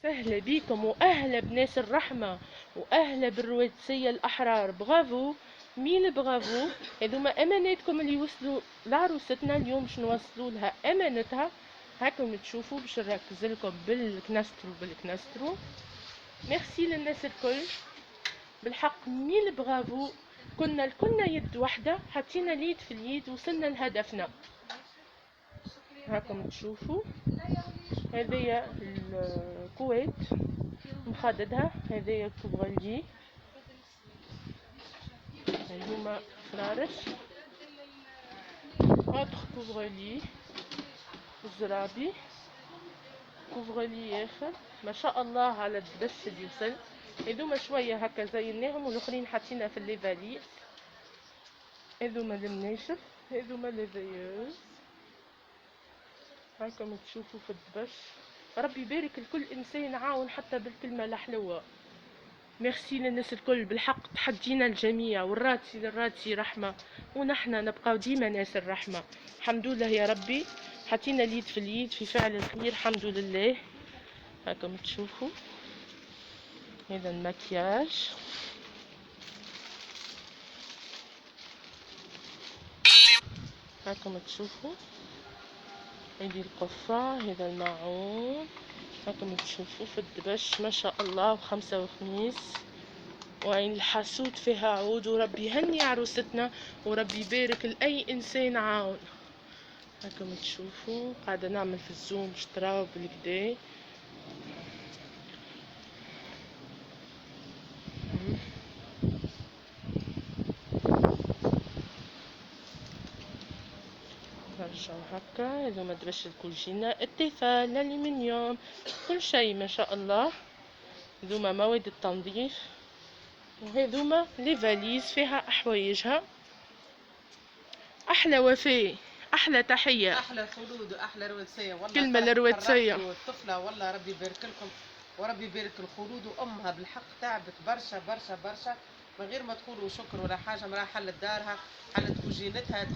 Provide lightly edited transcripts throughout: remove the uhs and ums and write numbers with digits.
وسهلا بيكم واهلا بناس الرحمة واهلا بالرواتسية الاحرار. برافو، ميل برافو. هذوما اماناتكم اللي وصلوا لعروستنا اليوم، باش نوصلوا لها امانتها. هاكم تشوفوا باش نركز لكم بالكنسترو. ميرسي للناس الكل، بالحق ميل برافو. كنا الكلنا يد واحدة، حطينا اليد في اليد، وصلنا لهدفنا. هاكم تشوفوا هذه الكويت مخددها، هذه كوفرلي، هذوما فرارش اوتر كوفرلي، الزرابي كوفرلي اخر. ما شاء الله على الدبش اللي وصل. هذوما شويه هكا زيناهم، والاخرين حاطينها في الليفاليس. هذوما المناشف، هذوما ليفيوز. هاكم تشوفوا في الدبش. ربي يبارك لكل انسان عاون حتى بالكلمه الحلوه. ميرسي للناس الكل، بالحق تحدينا الجميع، والراتي للراتي رحمة، ونحن نبقى ديما ناس الرحمة. الحمد لله يا ربي، حطينا اليد في اليد في فعل الخير، الحمد لله. هاكم تشوفوا هذا المكياج، هاكم تشوفوا هذه القفة، هذا الماعون. هاكم تشوفوا في الدبش ما شاء الله، وخمسة وخميس، وعين الحاسوت فيها عود. وربي يهني عروستنا، وربي يبارك لأي إنسان عاون. هاكم تشوفوا قاعدة نعمل في الزوم باش تراو بالكدا. نرجعو هكا. هذوما دبش الكوجينة، التيفال، الالومنيوم، كل شيء ما شاء الله. هذوما مواد التنظيف، وهذوما لي فاليز فيها احوايجها. احلى وفاء، احلى تحيه، احلى خلود واحلى رواتسيه. والله كلمه للرواتسيه. الطفله والله ربي يبارك لكم، وربي يبارك الخلود وامها. بالحق تعبت برشا برشا برشا، من غير ما تقولوا شكر ولا حاجه. مراه حلت دارها، حلت كوجينتها،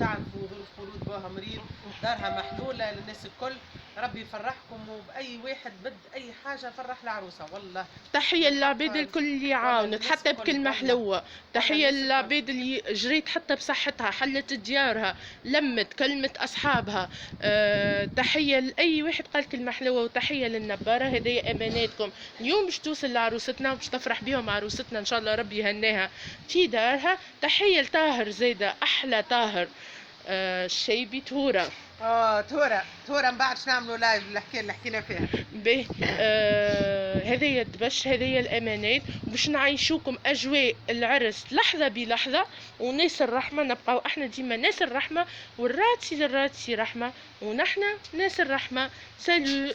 تعرفوا ظروف خلود بوها مريض، دارها محلوله. للناس الكل ربي يفرحكم، وباي واحد بد اي حاجه فرح العروسه. والله تحيه للعباد الكل اللي عاونت حتى بكلمه حلوه. تحيه للعباد اللي جريت حتى بصحتها، حلت ديارها، لمت، كلمت اصحابها. تحيه لاي واحد قال كلمه حلوه، وتحيه للنباره. هذه اماناتكم اليوم باش توصل لعروستنا، وباش تفرح بهم عروستنا ان شاء الله، ربي يهناها في دارها. تحيه لطاهر زيده، احلى طاهر. الشيبي تهورة. تهورة من بعد نعملوا لايف الحكايه اللي حكينا فيها به. هذه الدبش، هذه الامانات، باش نعيشوكم اجواء العرس لحظه بلحظه. وناس الرحمه نبقاو احنا ديما ناس الرحمه، والراتي للراتي رحمه، ونحن ناس الرحمه. سالو.